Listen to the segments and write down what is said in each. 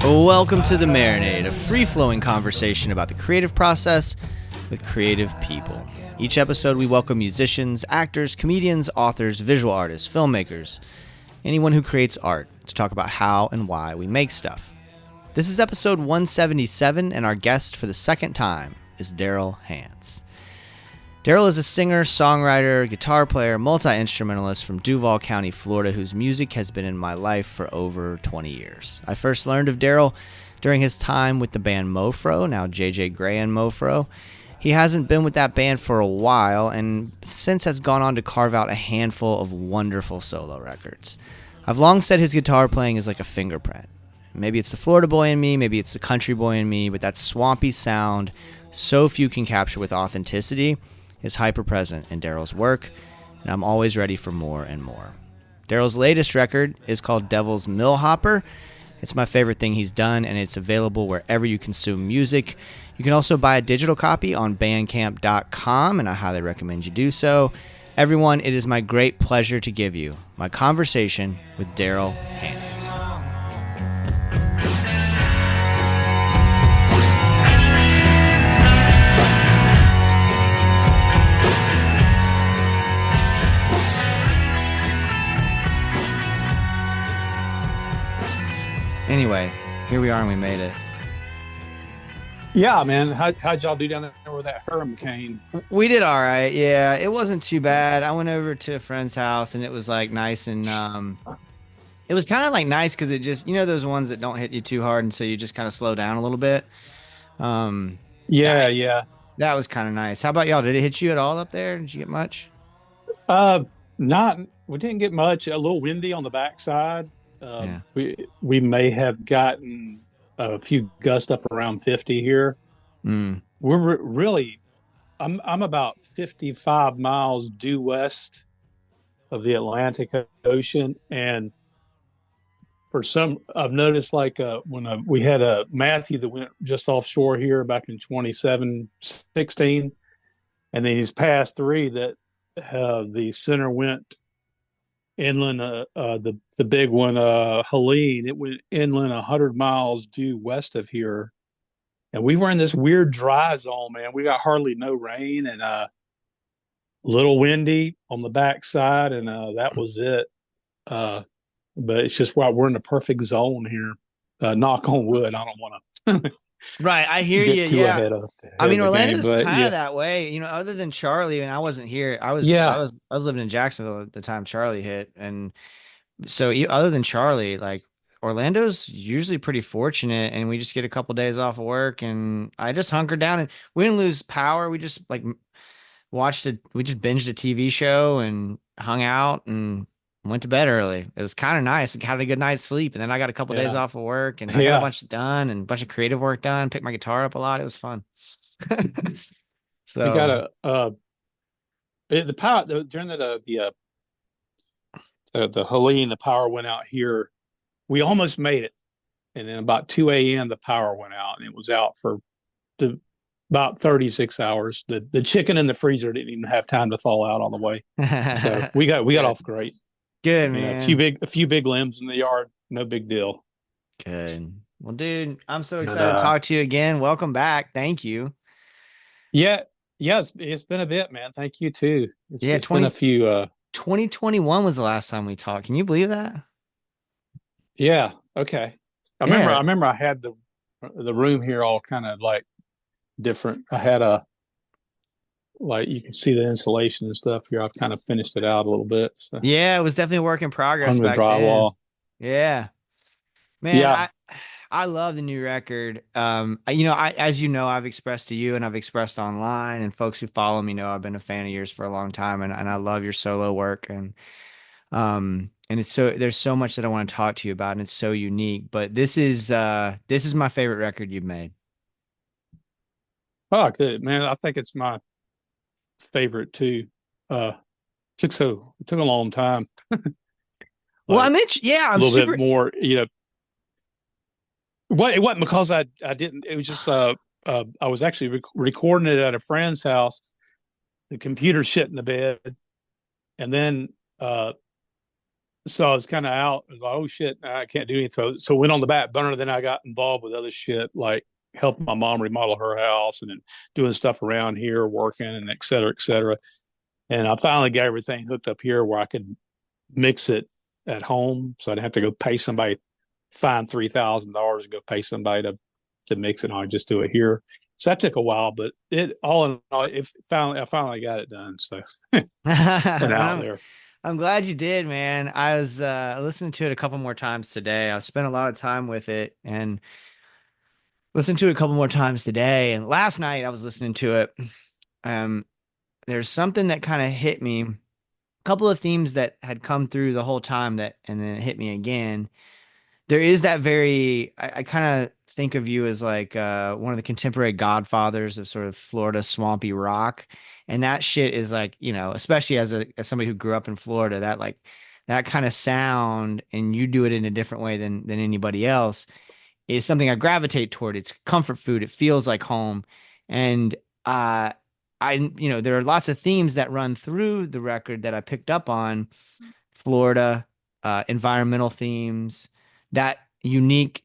Welcome to the Marinade, a free-flowing conversation about the creative process with creative people. Each episode we welcome musicians, actors, comedians, authors, visual artists, filmmakers, anyone who creates art to talk about how and why we make stuff. This is episode 177, and our guest for the second time is Daryl Hance. Daryl is a singer, songwriter, guitar player, multi-instrumentalist from Duval County, Florida, whose music has been in my life for over 20 years. I first learned of Daryl during his time with the band Mofro, now JJ Gray and Mofro. He hasn't been with that band for a while, and since has gone on to carve out a handful of wonderful solo records. I've long said his guitar playing is like a fingerprint. Maybe it's the Florida boy in me, maybe it's the country boy in me, but that swampy sound so few can capture with authenticity is hyper-present in Daryl's work, and I'm always ready for more and more. Daryl's latest record is called Devil's Millhopper. It's my favorite thing he's done, and it's available wherever you consume music. You can also buy a digital copy on bandcamp.com, and I highly recommend you do so. Everyone, it is my great pleasure to give you my conversation with Daryl Hance. Anyway, here we are and we made it. Yeah, man. How'd y'all do down there with that hurricane? We did all right. Yeah, it wasn't too bad. I went over to a friend's house and it was like nice and it was kind of like nice because it just, those ones that don't hit you too hard and so you just kind of slow down a little bit. Yeah. That was kind of nice. How about y'all? Did it hit you at all up there? Did you get much? We didn't get much. A little windy on the backside. Yeah. We may have gotten a few gusts up around 50 here. Mm. We're really, I'm about 55 miles due west of the Atlantic Ocean, and I've noticed when we had a Matthew that went just offshore here back in 2016, and then he's past three that the center went inland, the big one, Helene, it went inland 100 miles due west of here. And we were in this weird dry zone, man. We got hardly no rain and a little windy on the backside, and that was it. But it's just we're in the perfect zone here. Knock on wood. I don't want to Right, I hear get you. too Yeah, ahead of Orlando's game, kind of that way. Other than Charlie, and I wasn't here. I was living in Jacksonville at the time Charlie hit, and so other than Charlie, like Orlando's usually pretty fortunate, and we just get a couple days off of work, and I just hunkered down, and we didn't lose power. We just we just binged a TV show and hung out and went to bed early. It was kind of nice. I had a good night's sleep, and then I got a couple days off of work, and I got a bunch done and a bunch of creative work done. Picked my guitar up a lot. It was fun. So we got the power during the Helene. The power went out here. We almost made it, and then about 2 a.m. the power went out, and it was out for about 36 hours. The chicken in the freezer didn't even have time to thaw out on the way, so we got off great. Good, man. A few big limbs in the yard. No big deal. Good. Well, dude, I'm so excited to talk to you again. Welcome back. Thank you. Yeah. It's been a bit, man. Thank you too. It's been a few. 2021 was the last time we talked. Can you believe that? Yeah. Okay. I remember I had the room here all kind of like different. I had you can see the insulation and stuff here. I've kind of finished it out a little bit. So. Yeah, it was definitely a work in progress Hung the back drywall. then. Yeah, man. Yeah. I love the new record. As I've expressed to you and I've expressed online, and folks who follow me know I've been a fan of yours for a long time, and I love your solo work, and it's there's so much that I want to talk to you about, and it's so unique. But this is my favorite record you've made. Oh, good, man. I think it's my favorite too. It took a long time. Well, I mentioned, a little bit more, Well, it wasn't because I didn't. It was just I was actually recording it at a friend's house. The computer shit in the bed, and then so I was kind of out. I was like, oh shit, I can't do anything. So went on the back burner. Then I got involved with other shit, like helping my mom remodel her house and then doing stuff around here, working and et cetera, et cetera. And I finally got everything hooked up here where I could mix it at home, so I didn't have to go pay somebody, find $3,000 to go pay somebody to mix it. And I just do it here. So that took a while, but it all in all, I finally got it done. So and out I'm, there. I'm glad you did, man. I was listening to it a couple more times today. I spent a lot of time with it and listened to it a couple more times today. And last night I was listening to it. Um, there's something that kind of hit me. A couple of themes that had come through the whole time that, and then it hit me again. There is that very, I kind of think of you as like one of the contemporary godfathers of sort of Florida swampy rock. And that shit is like, especially as somebody who grew up in Florida, that like that kind of sound, and you do it in a different way than anybody else, is something I gravitate toward. It's comfort food. It feels like home. And there are lots of themes that run through the record that I picked up on: Florida, environmental themes, that unique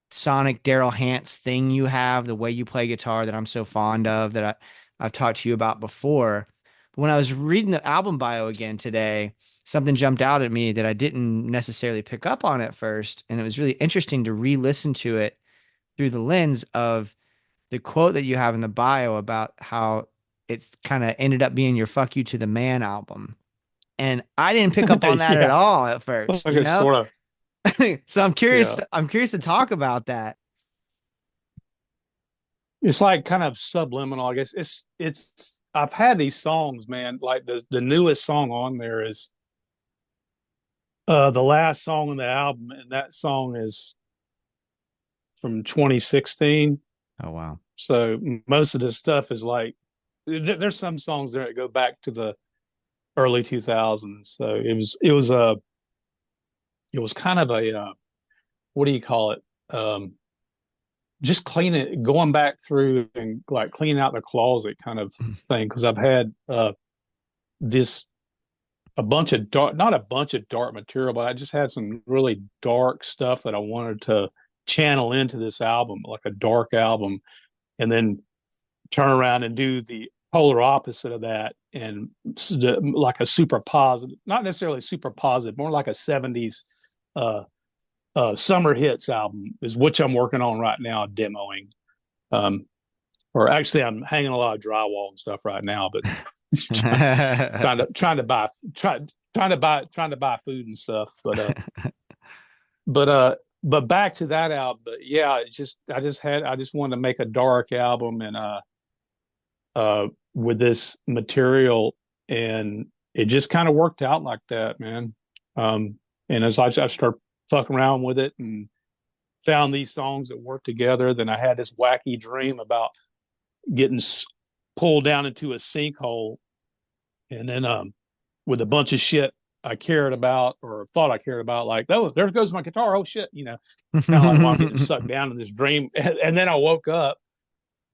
sonic Daryl Hance thing you have, the way you play guitar that I'm so fond of, that I've talked to you about before. But when I was reading the album bio again today, something jumped out at me that I didn't necessarily pick up on at first. And it was really interesting to re-listen to it through the lens of the quote that you have in the bio about how it's kind of ended up being your Fuck You to the Man album. And I didn't pick up on that at Yeah. all at first, Okay, sort of. So I'm curious. Yeah. I'm curious to talk about that. It's like kind of subliminal, I guess. It's I've had these songs, man. Like the newest song on there is the last song on the album, and that song is from 2016. Oh wow. So most of the stuff is like there's some songs there that go back to the early 2000s. So it was kind of a what do you call it? Just cleaning, going back through and like cleaning out the closet kind of thing. Because I've had this a bunch of dark, not a bunch of dark material, but I just had some really dark stuff that I wanted to channel into this album, like a dark album, and then turn around and do the polar opposite of that, and like a super positive, not necessarily super positive, more like a 70s uh, summer hits album is which I'm working on right now, demoing. Um, or actually, I'm hanging a lot of drywall and stuff right now, but trying to buy food and stuff. But back to that album. But yeah, I just wanted to make a dark album, and with this material, and it just kind of worked out like that, man. And as I started fucking around with it and found these songs that work together, then I had this wacky dream about getting pulled down into a sinkhole, and then with a bunch of shit I cared about or thought I cared about, like, oh, there goes my guitar, oh shit, kind of like while I'm getting sucked down in this dream. And then I woke up,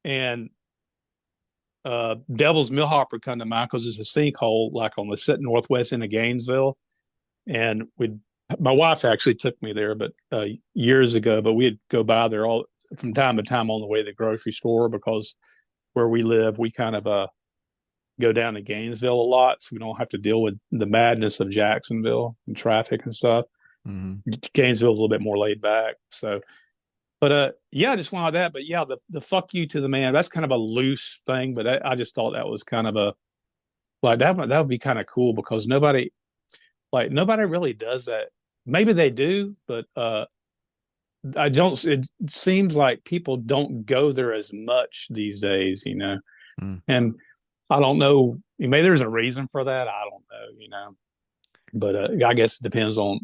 and Devil's Millhopper come to mind, because it's a sinkhole like on the northwest end of Gainesville. And my wife actually took me there, but years ago, but we'd go by there all from time to time on the way to the grocery store, because where we live, we kind of go down to Gainesville a lot, so we don't have to deal with the madness of Jacksonville and traffic and stuff. Mm-hmm. Gainesville's a little bit more laid back. So, but yeah, I just wanted that. But yeah, the fuck you to the man, that's kind of a loose thing, but I just thought that was kind of a like that would be kind of cool, because nobody really does that. Maybe they do, but I don't. It seems like people don't go there as much these days, Mm. And I don't know. Maybe there's a reason for that. I don't know, But I guess it depends on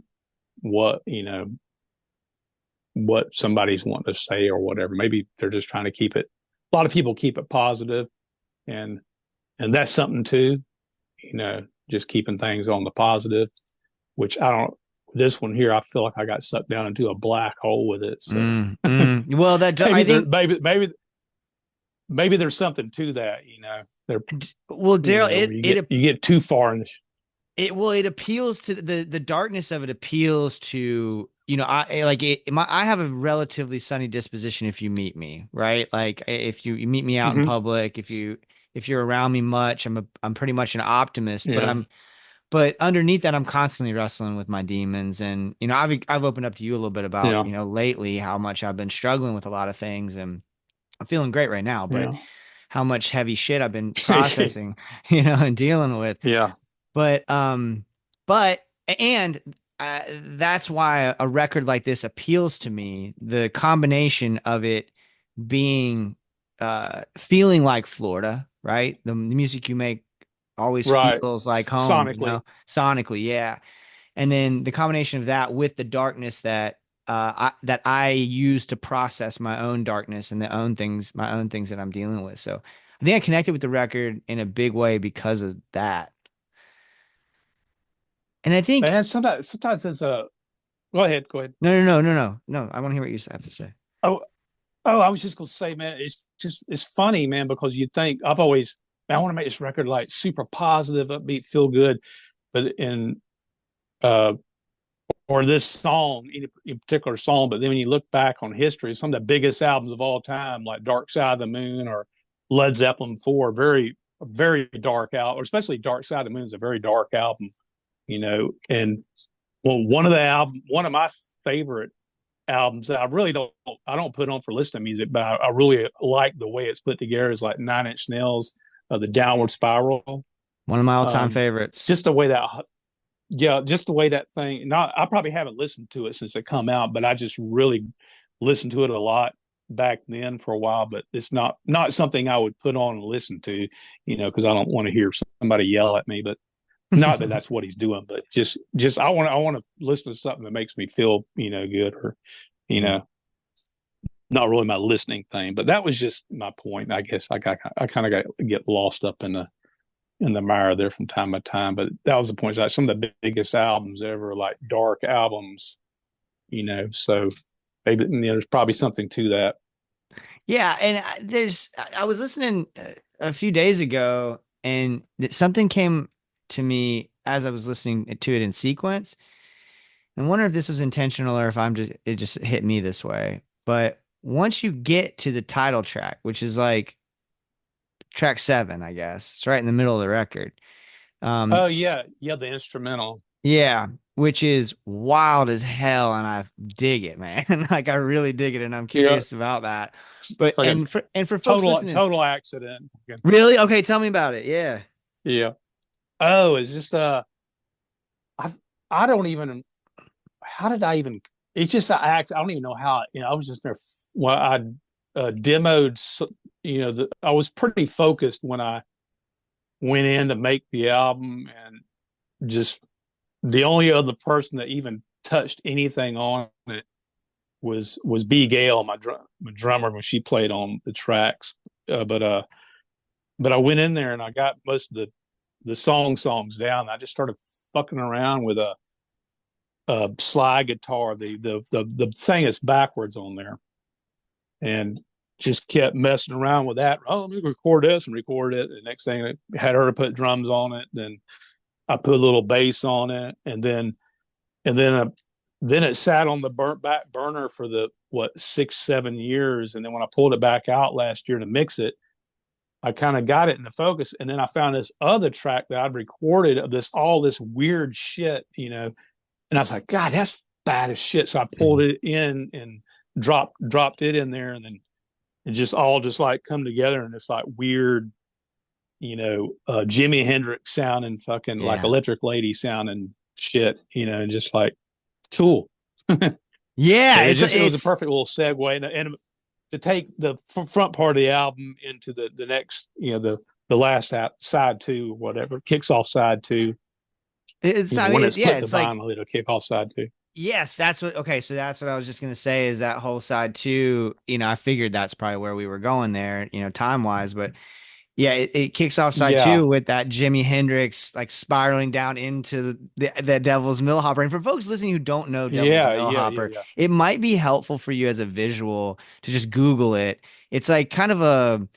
what what somebody's wanting to say or whatever. Maybe they're just trying to keep it. A lot of people keep it positive, and that's something too. Just keeping things on the positive, which I don't. This one here, I feel like I got sucked down into a black hole with it. So Well, I think maybe there's something to that. There, well, Daryl, you get too far in. it appeals to the darkness of it appeals to, I like it I have a relatively sunny disposition if you meet me, right? Like if you meet me out in Hmm. public, if you're around me much, I'm pretty much an optimist, Yeah. but underneath that I'm constantly wrestling with my demons. And I've opened up to you a little bit about, Yeah. lately how much I've been struggling with a lot of things, and I'm feeling great right now, but Yeah. how much heavy shit I've been processing, and dealing with. Yeah. But but and that's why a record like this appeals to me. The combination of it being feeling like Florida, right? The music you make always Right. feels like home, Sonically. sonically, yeah. And then the combination of that with the darkness that I use to process my own darkness and my own things that I'm dealing with. So I think I connected with the record in a big way because of that. And I think And sometimes it's a, go ahead. Go ahead. no. I want to hear what you have to say. Oh, oh, I was just gonna say, man, it's funny, man, because you think I want to make this record like super positive, upbeat, feel good, but uh or this song, in particular song, but then when you look back on history, some of the biggest albums of all time, like Dark Side of the Moon or Led Zeppelin 4, very dark out, or especially Dark Side of the Moon is a very dark album, And well, one of my favorite albums that I don't put on for listening music, but I really like the way it's put together is like Nine Inch Nails, the Downward Spiral. One of my all-time Um, favorites. just the way that, yeah, just the way that thing. Not, I probably haven't listened to it since it come out, but I just really listened to it a lot back then for a while. But it's not something I would put on and listen to, because I don't want to hear somebody yell at me. But not that that's what he's doing, but just I want to listen to something that makes me feel good, or you Yeah. know not really my listening thing. But that was just my point. I guess I kind of get lost up in the mire there from time to time. But that was the point. Like some of the biggest albums ever, like dark albums, So maybe there's probably something to that. Yeah, and I was listening a few days ago, and something came to me as I was listening to it in sequence. I wonder if this was intentional or if it just hit me this way. But once you get to the title track, which is like track 7, I guess, it's right in the middle of the record. Oh yeah, yeah, the instrumental. Yeah, which is wild as hell, and I dig it, man. Like I really dig it, and I'm Yeah, curious about that. it's But like a and for folks total listening, total accident. really? Okay, tell me about it. Yeah. Yeah. Oh, it's just I I don't even, how did I even, it's just I don't even know how, I was just there. Well, I demoed, I was pretty focused when I went in to make the album, and just the only other person that even touched anything on it was B Gale, my drummer, when she played on the tracks. But I went in there and I got most of the songs down. I just started fucking around with a slide guitar. The thing is backwards on there, and just kept messing around with that. Oh, let me record this and record it. The next thing, I had her to put drums on it. Then I put a little bass on it, and then it sat on the back burner for the 6-7 years. And then when I pulled it back out last year to mix it, I kind of got it into focus. And then I found this other track that I'd recorded of all this weird shit, and I was like, God, that's bad as shit. So I pulled it in and dropped it in there, and then it just all just like come together in this like weird, Jimi Hendrix sounding, fucking like Yeah. Electric Lady sounding shit, and just like cool. And Yeah, it was a perfect little segue, and to take the front part of the album into the next, the last side two, whatever, kicks off side two. I When mean, it yeah, split the it's like vinyl, it'll kick off side two. yes, so that's what I was just gonna say is that whole side too, I figured that's probably where we were going there, time wise, but yeah, it kicks off side Yeah, two with that Jimi Hendrix like spiraling down into the Devil's Millhopper. And for folks listening who don't know Devil's Millhopper, yeah. it might be helpful for you as a visual to just Google it. It's like kind of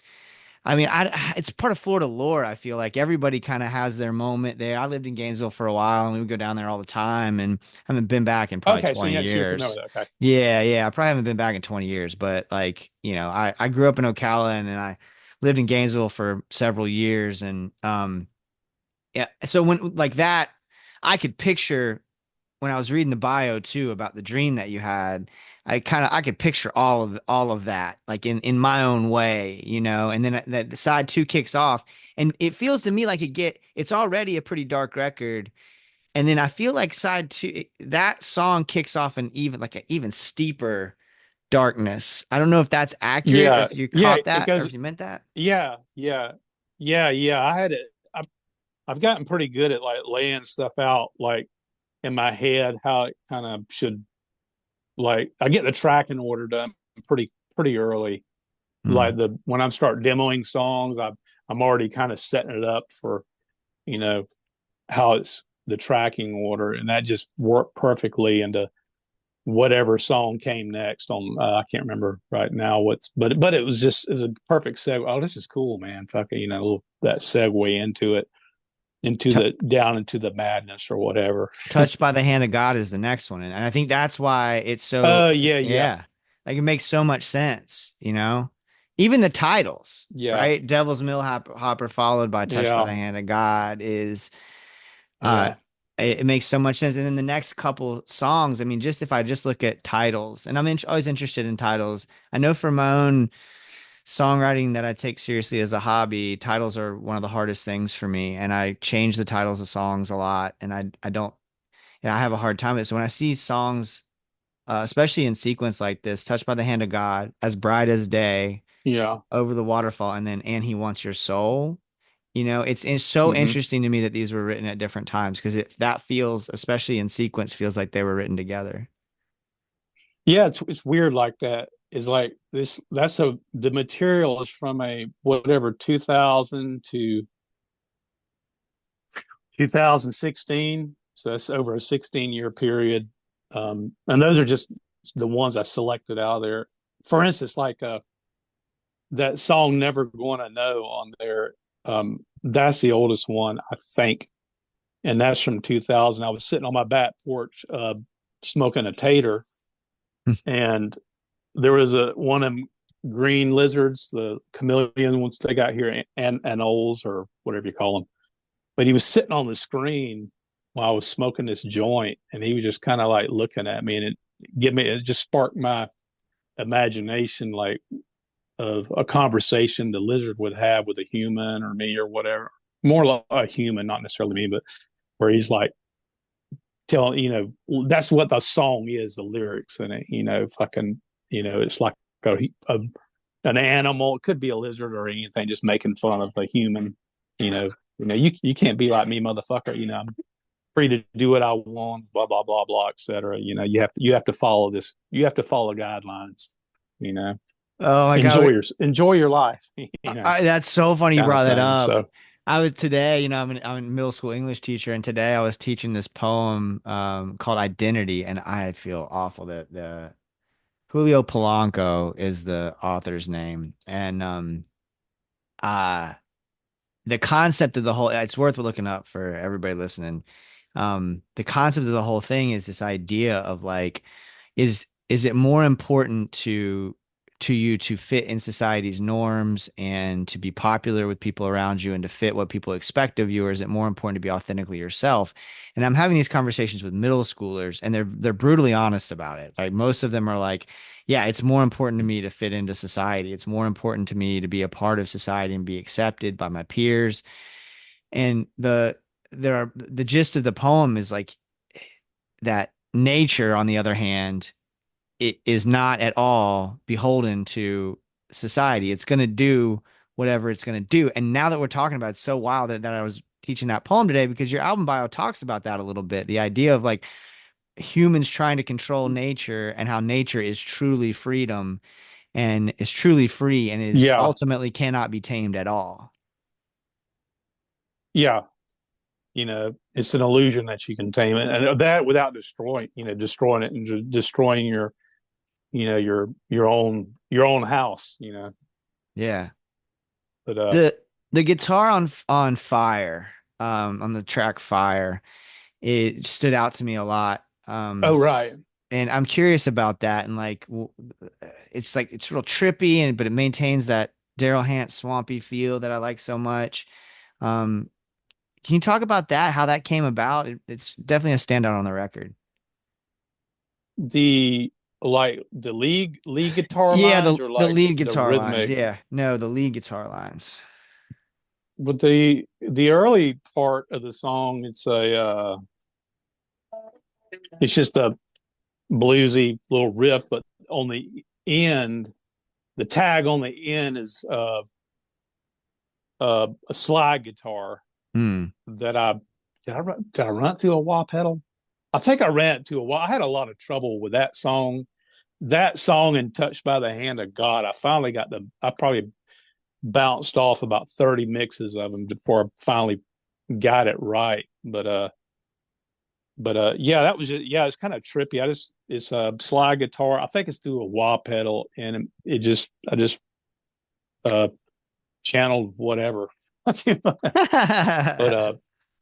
I mean, it's part of Florida lore. I feel like everybody kind of has their moment there. I lived in Gainesville for a while, and we would go down there all the time. And I haven't been back in probably Okay, so 20 you're familiar years. with that. Okay. Yeah, yeah, I probably haven't been back in 20 years. But like, I grew up in Ocala, and then I lived in Gainesville for several years, and yeah. So when like that, I could picture when I was reading the bio too about the dream that you had, I could picture all of that like in my own way, and then that the side two kicks off and it feels to me like it's already a pretty dark record. And then I feel like side two, that song kicks off an even steeper darkness. I don't know if that's accurate or Yeah, if you yeah, caught it that or goes. if you meant that. Yeah, yeah, yeah. I had it. I've gotten pretty good at like laying stuff out like in my head how it kind of should, like I get the tracking order done pretty early. Hmm. Like the when I start demoing songs, I'm already kind of setting it up for, you know, how it's the tracking order, and that just worked perfectly into whatever song came next on. I can't remember right now but it was a perfect segue. Oh, this is cool, man. Fucking, that segue into it, into T the down into the madness or whatever. Touched by the Hand of God is the next one. And I think that's why it's so, Yeah, yeah, yeah, like it makes so much sense. Even the titles, yeah, right? Devil's Millhopper followed by Touched by yeah, the Hand of God is, uh, yeah, it makes so much sense. And then the next couple songs, I mean, just if I just look at titles, and always interested in titles. I know for my own songwriting that I take seriously as a hobby, titles are one of the hardest things for me. And I change the titles of songs a lot. And I don't, I have a hard time with it. So when I see songs, especially in sequence like this, Touched by the Hand of God, As Bright as Day, yeah. Over the Waterfall, and then And He Wants Your Soul, it's so Hmm. interesting to me that these were written at different times because that feels, especially in sequence, feels like they were written together. Yeah, it's weird like that. It's like this. The material is from a whatever 2000 to 2016. So that's over a 16-year period. And those are just the ones I selected out of there. For instance, like that song "Never Gonna Know" on there. That's the oldest one, I think, and that's from 2000. I was sitting on my back porch, smoking a tater, and there was a one of them green lizards, the chameleon ones they got here, and anoles or whatever you call them. But he was sitting on the screen while I was smoking this joint, and he was just kind of like looking at me, and it just sparked my imagination, like of a conversation the lizard would have with a human or me or whatever. More like a human, not necessarily me, but where he's like telling, that's what the song is, the lyrics in it, fucking, it's like a an animal. It could be a lizard or anything, just making fun of a human. You can't be like me, motherfucker. I'm free to do what I want, blah blah blah blah, etc. You have to follow this. You have to follow guidelines. You know, Oh my God. enjoy your life. That's so funny you Kind of brought that thing. up. So I was today, I'm a middle school English teacher, and today I was teaching this poem called Identity, and I feel awful that the Julio Polanco is the author's name. And uh the concept of the whole, it's worth looking up for everybody listening. The concept of the whole thing is this idea of like, is it more important to you to fit in society's norms and to be popular with people around you and to fit what people expect of you, or is it more important to be authentically yourself? And I'm having these conversations with middle schoolers, and they're brutally honest about it. Like most of them are like, yeah, it's more important to me to fit into society. It's more important to me to be a part of society and be accepted by my peers. And the gist of the poem is like that nature, on the other hand, it is not at all beholden to society. It's going to do whatever it's going to do. And now that we're talking about it, it's so wild that I was teaching that poem today because your album bio talks about that a little bit. The idea of like humans trying to control nature and how nature is truly freedom and is truly free and is yeah, ultimately cannot be tamed at all. yeah. It's an illusion that you can tame it, and that without destroying it and destroying your own house. Yeah. But The guitar on Fire, on the track Fire, it stood out to me a lot. oh right, And I'm curious about that. And like, it's like it's real trippy, and but it maintains that Daryl Hance swampy feel that I like so much. Um, can you talk about that? How that came about? It's definitely a standout on the record. the the lead guitar Yeah, lines or the like lead the guitar lines. rhythmic. Yeah, no, the lead guitar lines. But the early part of the song, it's just a bluesy little riff, but on the end, the tag on the end is a slide guitar Hmm. that did I run it through a wah pedal? I think I ran it to a wah. I had a lot of trouble with that song. That song and Touched by the Hand of God. I probably bounced off about 30 mixes of them before I finally got it right. Yeah, that was it. Yeah, it's kind of trippy. It's a slide guitar. I think it's through a wah pedal, and I just uh channeled whatever. but uh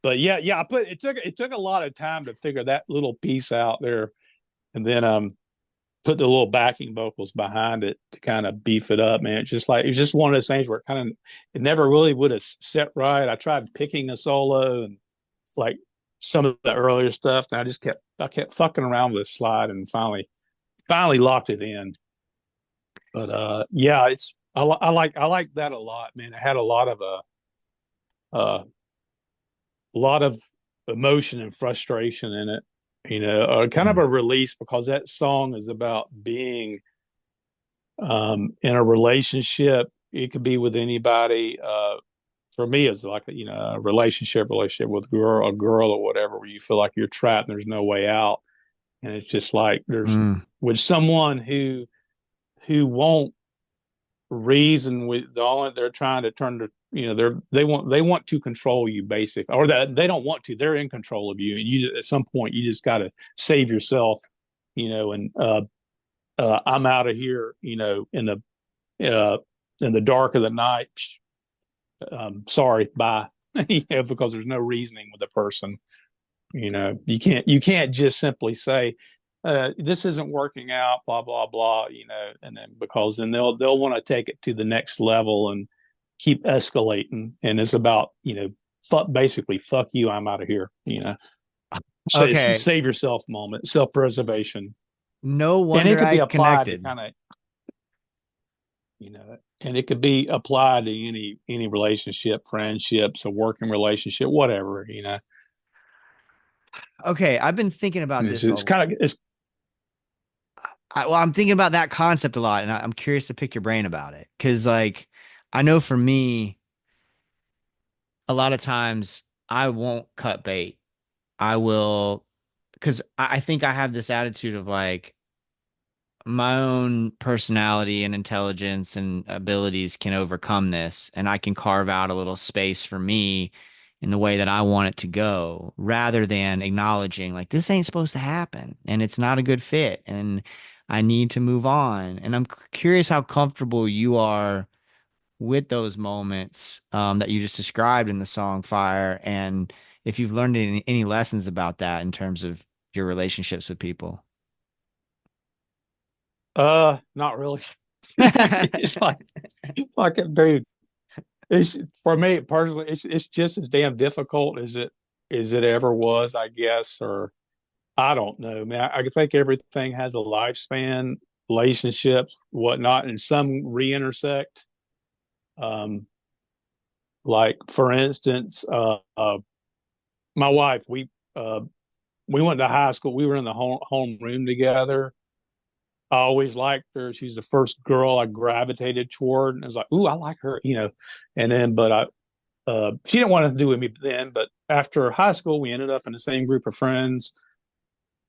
but yeah, it took a lot of time to figure that little piece out there, and then put the little backing vocals behind it to kind of beef it up, man. It's just one of those things where it never really would have set right. I tried picking a solo and like some of the earlier stuff, and I kept fucking around with the slide and finally locked it in. But yeah, I like that a lot, man. It had uh, a lot of emotion and frustration in it. Kind of Hmm. a release because that song is about being in a relationship. It could be with anybody. For me, it's like a relationship with a girl or whatever, where you feel like you're trapped and there's no way out, and it's just like there's Hmm. with someone who won't reason with the only they're trying to turn to they want to control you basically, or that they don't want to, they're in control of you, and you at some point you just got to save yourself, and I'm out of here, uh in the dark of the night. Sorry, bye. Because there's no reasoning with a person. You can't just simply say this isn't working out, blah blah blah, and then because then they'll want to take it to the next level and keep escalating, and it's about basically fuck you, I'm out of here. So it's a Okay, save yourself moment, self preservation, no and it wonder could be I applied to connected. kind of and it could be applied to any relationship, friendships, a working relationship, whatever. Okay, I've been thinking about It's this it's kind of it's well, I'm thinking about that concept a lot, and I'm curious to pick your brain about it. Because, like, I know for me, a lot of times I won't cut bait. I will, because I think I have this attitude of like my own personality and intelligence and abilities can overcome this, and I can carve out a little space for me in the way that I want it to go, rather than acknowledging like this ain't supposed to happen and it's not a good fit and I need to move on. And I'm curious how comfortable you are with those moments that you just described in the song Fire, and if you've learned any lessons about that in terms of your relationships with people. not really. It's like dude, it's for me personally, it's just as damn difficult as it ever was, I guess, or I don't know, man. I think everything has a lifespan, relationships, whatnot, and some re-intersect. Um, like for instance, my wife, we went to high school. We were in the home room together. I always liked her. She's the first girl I gravitated toward, and I was like, "Ooh, I like her." And then, but she didn't want to do with me then. But after high school, we ended up in the same group of friends,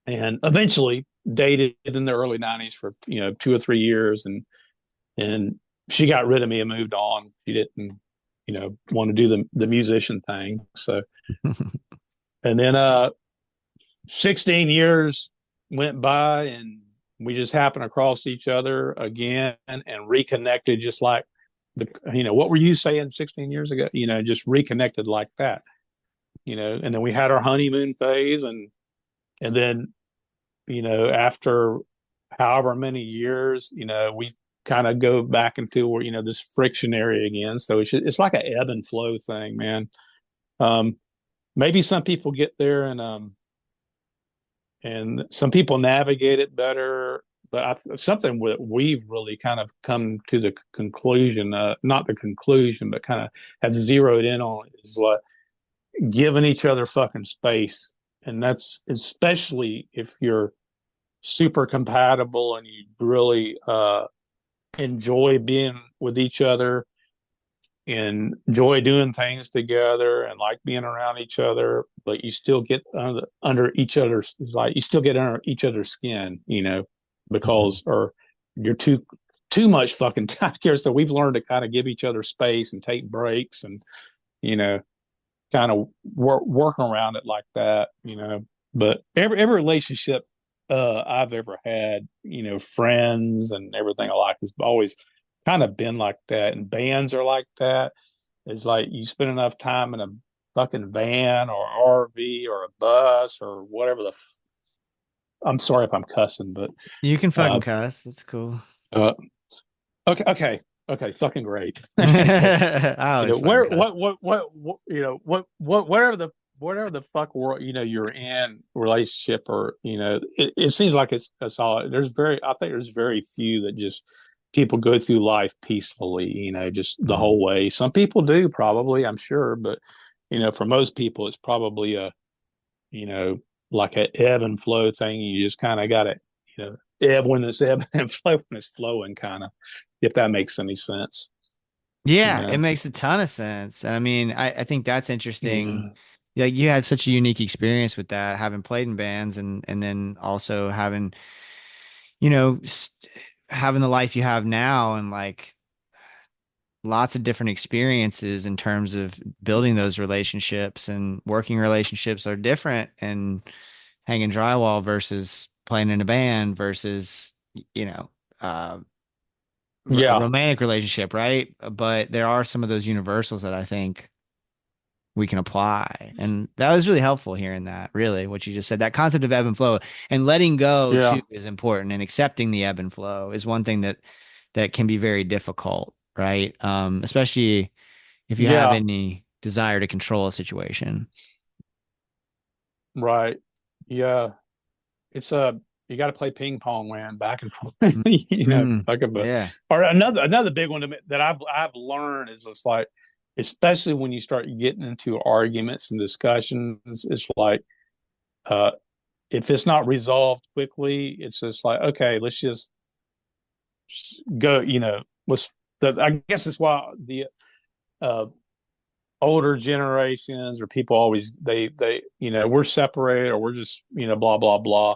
and eventually dated in the early '90s for 2 or 3 years, and she got rid of me and moved on. She didn't, want to do the musician thing. So, and then 16 years went by, and we just happened across each other again and reconnected, just like what were you saying 16 years ago? Just reconnected like that. And then we had our honeymoon phase, and then after however many years, we kind of go back into where this friction area again. So it's like an ebb and flow thing, man. Um, Maybe some people get there, and some people navigate it better. But something that we've really kind of come to the conclusion, not the conclusion, but kind of have zeroed in on is like giving each other fucking space. And that's especially if you're super compatible and you really enjoy being with each other and enjoy doing things together and like being around each other, but you still get under each other's, like you still get under each other's skin, because or you're too much fucking time together. So we've learned to kind of give each other space and take breaks and kind of work around it like that. But every relationship I've ever had, friends and everything I like has always kind of been like that. And bands are like that. It's like you spend enough time in a fucking van or RV or a bus or whatever I'm sorry if I'm cussing, but You can fucking cuss. It's cool. uh, okay, fucking great. I always fucking Where cuss. whatever the fuck world you're in relationship, or it seems like it's all I think there's very few that just people go through life peacefully, just the whole way. Some people do, probably, I'm sure, but for most people it's probably a you know like an ebb and flow thing. You just kind of got to ebb when it's ebbing and flow when it's flowing, kind of, if that makes any sense. you Yeah, it know makes a ton of sense. I mean, I think that's interesting. yeah Like you had such a unique experience with that, having played in bands and then also having, you know, having the life you have now and like lots of different experiences in terms of building those relationships, and working relationships are different, and hanging drywall versus playing in a band versus, you know, uh, a yeah romantic relationship, right? But there are some of those universals that I think we can apply. And that was really helpful hearing that, really, what you just said. That concept of ebb and flow and letting go yeah too is important, and accepting the ebb and flow is one thing that can be very difficult, right? Especially if you have yeah any desire to control a situation. right yeah it's you got to play ping pong, man, back and forth. Mm, Like a yeah. or another big one that I've learned is just like, especially when you start getting into arguments and discussions, it's like uh if it's not resolved quickly, it's just like, okay, let's just go. Let's. I guess it's why the uh older generations or people always they we're separated, or we're just blah blah blah,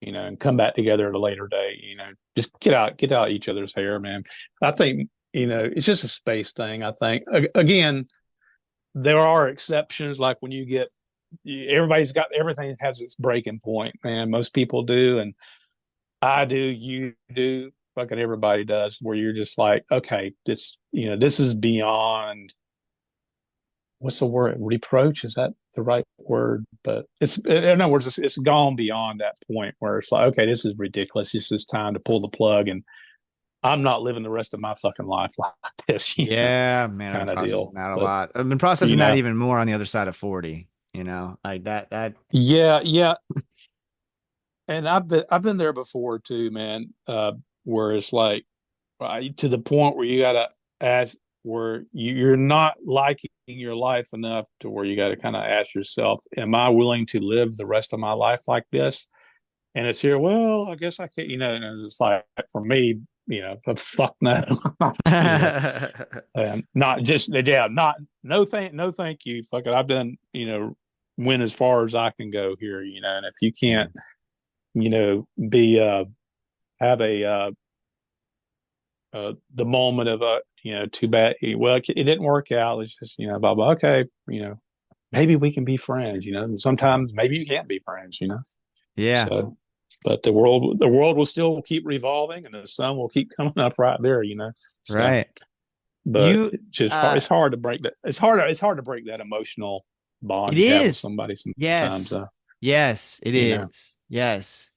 and come back together at a later date. Just get out each other's hair, man. I think it's just a space thing. I think again, there are exceptions, like when you get everybody's got everything has its breaking point, man. Most people do, and I do, you do, fucking everybody does, where you're just like, okay, this is beyond, what's the word? Reproach? Is that the right word? But in other words, it's gone beyond that point where it's like, okay, this is ridiculous. It's just time to pull the plug, and I'm not living the rest of my fucking life like this, Yeah, man, I've been kind of processing deal. that a But lot. I've been you processing that know, even more on the other side of 40, like that. yeah, and I've been there before too, man. Where it's like, right, to the point where you gotta ask, where you're not liking your life enough to where you got to kind of ask yourself, am I willing to live the rest of my life like this? And it's here, well, I guess I can't, and it's just like, for me, the fuck no. And not just, yeah, not, no thank you, fuck it, I've done, went as far as I can go here, and if you can't, be have a the moment of too bad, well, it didn't work out, it's just, blah blah, okay, maybe we can be friends, sometimes maybe you can't be friends, Yeah, so, but the world will still keep revolving, and the sun will keep coming up right there, so right. but You, it's just hard. uh, It's hard to break that. It's hard to break that emotional it bond you have with is. somebody sometimes. Yes. Yes, it You know, is. Yes.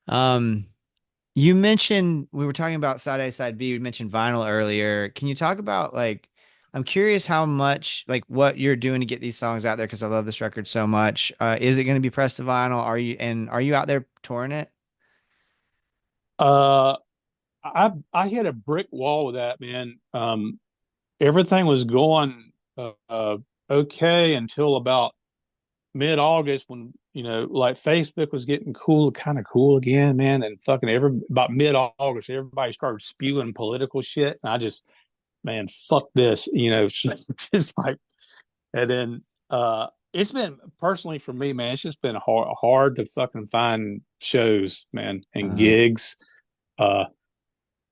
Um, you mentioned we were talking about side A, side B. We mentioned vinyl earlier. Can you talk about like, I'm curious how much like what you're doing to get these songs out there because I love this record so much. Is it going to be pressed to vinyl? Are you out there touring it? uh, I hit a brick wall with that, man. Everything was going okay until about mid-August when like Facebook was getting kind of cool again, man. And fucking about mid-August, everybody started spewing political shit, and I just, man, fuck this, just like. And then it's been personally for me, man. It's just been hard to fucking find shows, man, and Uh, gigs. Uh,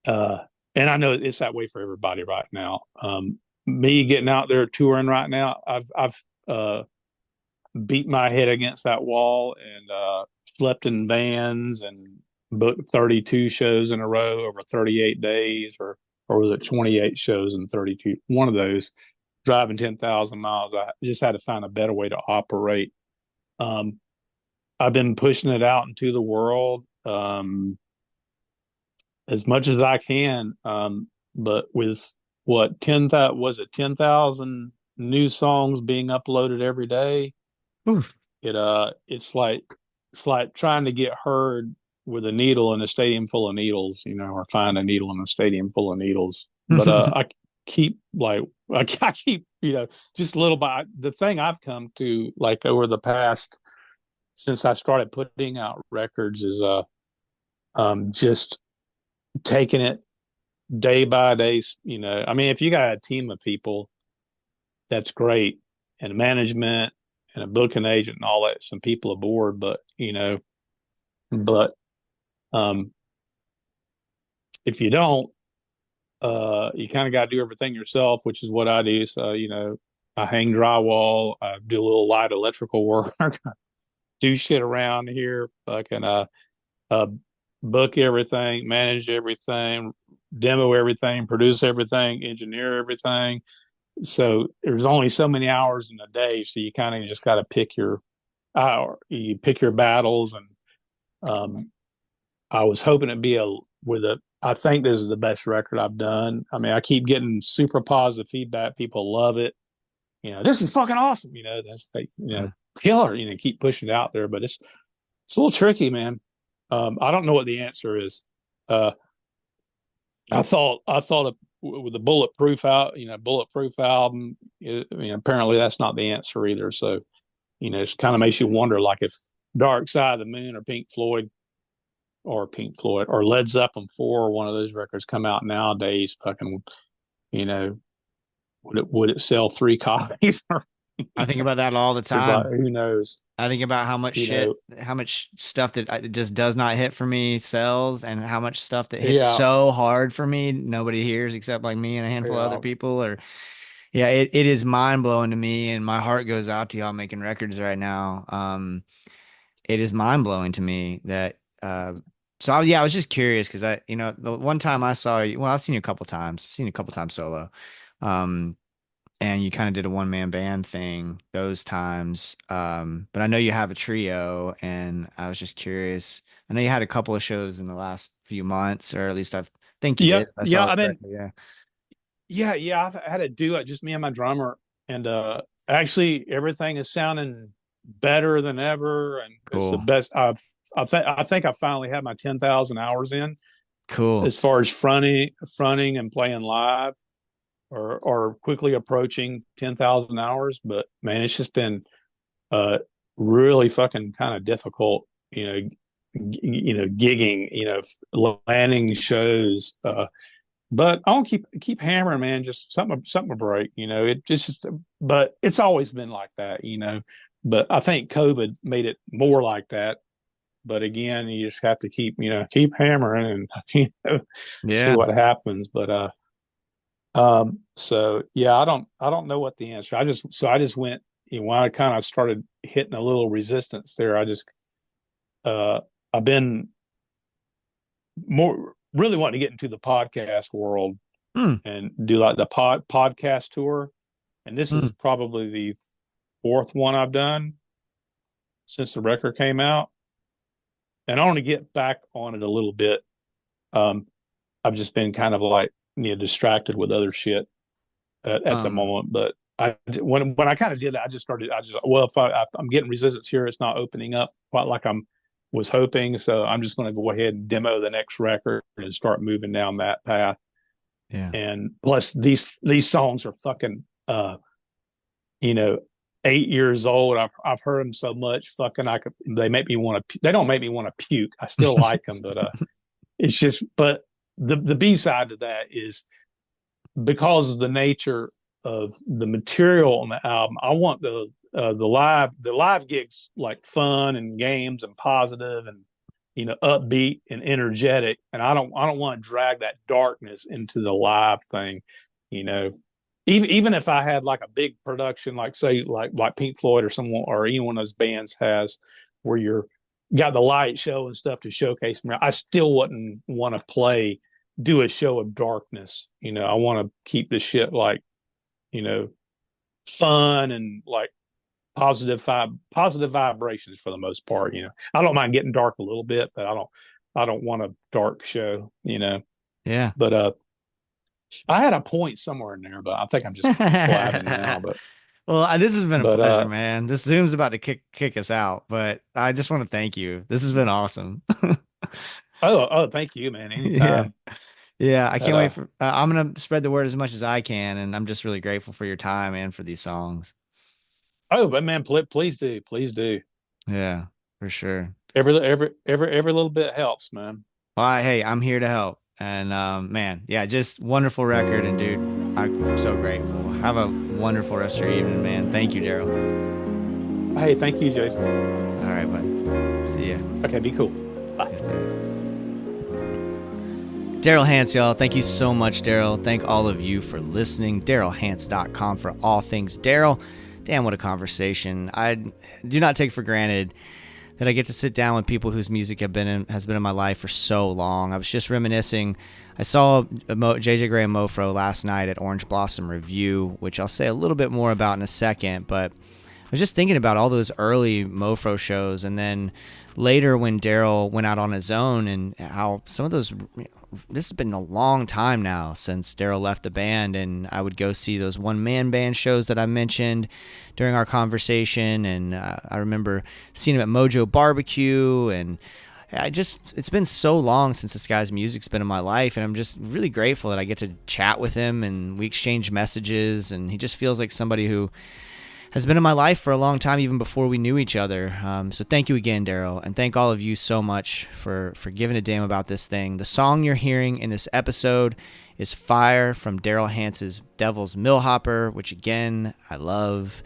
uh, and I know it's that way for everybody right now. Me getting out there touring right now, I've beat my head against that wall and slept in vans and booked 32 shows in a row over 38 days, or was it 28 shows in 32? One of those, driving 10,000 miles. I just had to find a better way to operate. Um, I've been pushing it out into the world as much as I can. But with what 10,000 was it 10,000 new songs being uploaded every day? oof. It's like trying to get heard with a needle in a stadium full of needles, or find a needle in a stadium full of needles. But I keep like I keep just little by the thing I've come to like over the past since I started putting out records is just taking it day by day. I mean, if you got a team of people, that's great, and management and a booking agent and all that, some people aboard, but but um, if you don't, you kind of got to do everything yourself, which is what I do. So, I hang drywall, I do a little light electrical work, do shit around here, fucking uh, book everything, manage everything, demo everything, produce everything, engineer everything. So there's only so many hours in a day, so you kind of just got to pick your hour, you pick your battles, and um, I was hoping it'd be I think this is the best record I've done. I mean, I keep getting super positive feedback. People love it. This is fucking awesome. That's like, killer. Keep pushing it out there, but it's a little tricky, man. I don't know what the answer is. Uh, I thought with the bulletproof album. Apparently that's not the answer either. So, it kind of makes you wonder, like if Dark Side of the Moon or Led Zeppelin 4 or one of those records come out nowadays, fucking, you know, would it sell three copies? I think about that all the It's like, time. who knows? I think about You know, how much stuff that it just does not hit for me sells, and how much stuff that hits yeah, so hard for me nobody hears except like me and a handful of other yeah, people. Or yeah, it is mind blowing to me, and my heart goes out to y'all making records right now. It is mind blowing to me that. Yeah, I was just curious because the one time I saw you, well, I've seen you a couple times. I've seen you a couple times solo. Um, and you kind of did a one man band thing those times. But I know you have a trio, and I was just curious. I know you had a couple of shows in the last few months, or at least I think you did. yep, If I yeah. saw I it mean, correctly, yeah. yeah. I've had to do it, just me and my drummer, and actually everything is sounding better than ever, and it's the Cool, best. I think I finally had my 10,000 hours in cool. as far as fronting and playing live, or quickly approaching 10,000 hours. But man, it's just been uh really fucking kind of difficult, gigging, landing shows. But I'll keep hammering, man. Just something to break, it just, but it's always been like that, but I think COVID made it more like that. But again, you just have to keep hammering and see Yeah. what happens. But so yeah, I don't know what the answer. I just went, when I kind of started hitting a little resistance there, uh I've been more really wanting to get into the podcast world. Hmm. and do like the podcast tour. And this Hmm. is probably the fourth one I've done since the record came out. And I want to get back on it a little bit. Um, I've just been kind of like distracted with other shit at the Um, moment. But when I kind of did that, if I'm getting resistance here, it's not opening up quite like I'm was hoping. So I'm just going to go ahead and demo the next record and start moving down that path. yeah. And plus, these songs are fucking you know 8 years old. I've heard them so much. Fucking, they make me want to. They don't make me want to puke. I still like them, but it's just. But the B side to that is because of the nature of the material on the album. I want the live gigs like fun and games and positive and upbeat and energetic. And I don't want to drag that darkness into the live thing. You know, even if I had like a big production, like say like Pink Floyd or someone or any one of those bands has, where you're got the light show and stuff to showcase me, I still wouldn't want to do a show of darkness. I want to keep the shit like you know fun and like positive vibrations for the most part. I don't mind getting dark a little bit, but I don't want a dark show. Yeah. But I had a point somewhere in there, but I think I'm just blabbing now. But Well, this has been a but pleasure, man. This Zoom's about to kick us out, but I just want to thank you. This has been awesome. thank you, man. Yeah. Anytime. Yeah, I But can't wait for I'm gonna spread the word as much as I can, and I'm just really grateful for your time and for these songs. but man, please do, please do. Yeah, for sure. Every little bit helps, man. Well, hey, I'm here to help. And man, yeah, just wonderful record. And dude, I'm so grateful. Have a wonderful rest of your evening, man. Thank you, Daryl. Hey, thank you, Jason. All right, bud. See ya. Okay, be cool. Bye. Yes, Daryl Hance, y'all. Thank you so much, Daryl. Thank all of you for listening. DarylHance.com for all things Daryl. Damn, what a conversation. I do not take for granted that I get to sit down with people whose music has been in my life for so long. I was just reminiscing. I saw JJ Grey and Mofro last night at Orange Blossom Review, which I'll say a little bit more about in a second, but I was just thinking about all those early Mofro shows, and then later when Daryl went out on his own, and how some of those, this has been a long time now since Daryl left the band, and I would go see those one-man band shows that I mentioned during our conversation, and I remember seeing him at Mojo Barbecue, and it's been so long since this guy's music's been in my life, and I'm just really grateful that I get to chat with him, and we exchange messages, and he just feels like somebody who has been in my life for a long time, even before we knew each other. So thank you again, Daryl, and thank all of you so much for giving a damn about this thing. The song you're hearing in this episode is Fire from Daryl Hance's Devil's Millhopper, which again, I love.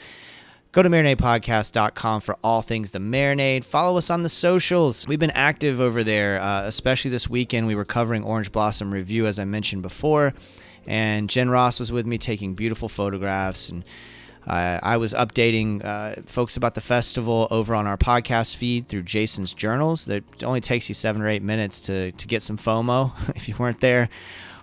Go to marinadepodcast.com for all things the Marinade. Follow us on the socials. We've been active over there, especially this weekend. We were covering Orange Blossom Review, as I mentioned before, and Jen Ross was with me taking beautiful photographs, and I was updating folks about the festival over on our podcast feed through Jason's Journals. That only takes you 7 or 8 minutes to get some FOMO if you weren't there,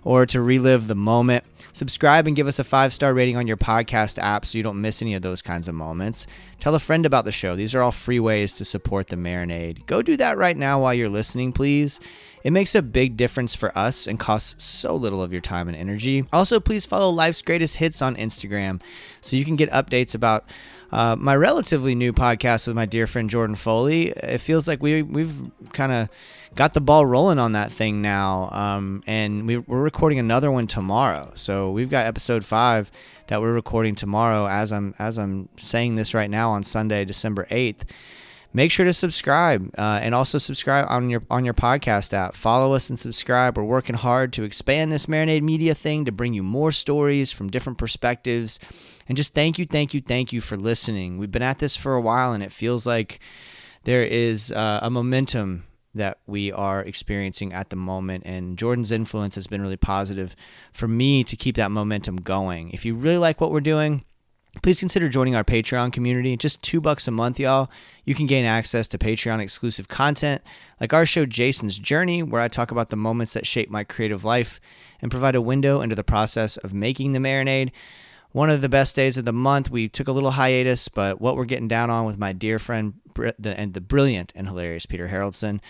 or to relive the moment. Subscribe and give us a 5-star rating on your podcast app so you don't miss any of those kinds of moments. Tell a friend about the show. These are all free ways to support the Marinade. Go do that right now while you're listening, please. It makes a big difference for us and costs so little of your time and energy. Also, please follow Life's Greatest Hits on Instagram so you can get updates about my relatively new podcast with my dear friend Jordan Foley. It feels like we've kind of got the ball rolling on that thing now, and we're recording another one tomorrow. So we've got episode 5 that we're recording tomorrow as I'm saying this right now on Sunday, December 8th. Make sure to subscribe, and also subscribe on your podcast app. Follow us and subscribe. We're working hard to expand this Marinade Media thing to bring you more stories from different perspectives. And just thank you for listening. We've been at this for a while, and it feels like there is a momentum that we are experiencing at the moment. And Jordan's influence has been really positive for me to keep that momentum going. If you really like what we're doing, Please consider joining our Patreon community. Just $2 a month, y'all. You can gain access to Patreon exclusive content like our show Jason's Journey, where I talk about the moments that shape my creative life and provide a window into the process of making the marinade. One of the best days of the month. We took a little hiatus, but what we're getting down on with my dear friend and the brilliant and hilarious Peter Haroldson,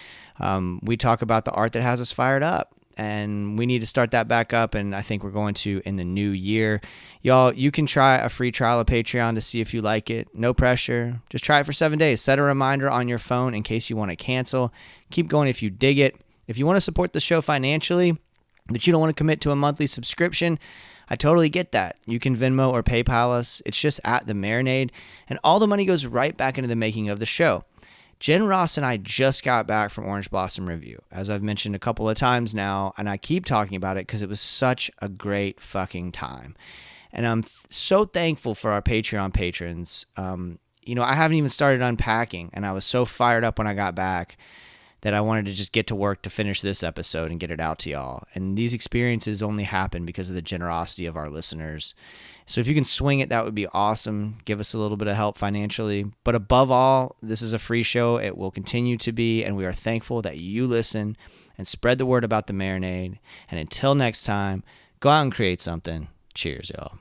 we talk about the art that has us fired up. And we need to start that back up, and I think we're going to in the new year. Y'all, you can try a free trial of Patreon to see if you like it. No pressure. Just try it for 7 days. Set a reminder on your phone in case you want to cancel. Keep going if you dig it. If you want to support the show financially, but you don't want to commit to a monthly subscription, I totally get that. You can Venmo or PayPal us. It's just at the Marinade, and all the money goes right back into the making of the show. Jen Ross and I just got back from Orange Blossom Review, as I've mentioned a couple of times now, and I keep talking about it because it was such a great fucking time. And I'm so thankful for our Patreon patrons. I haven't even started unpacking, and I was so fired up when I got back that I wanted to just get to work to finish this episode and get it out to y'all. And these experiences only happen because of the generosity of our listeners. So if you can swing it, that would be awesome. Give us a little bit of help financially. But above all, this is a free show. It will continue to be, and we are thankful that you listen and spread the word about the Marinade. And until next time, go out and create something. Cheers, y'all.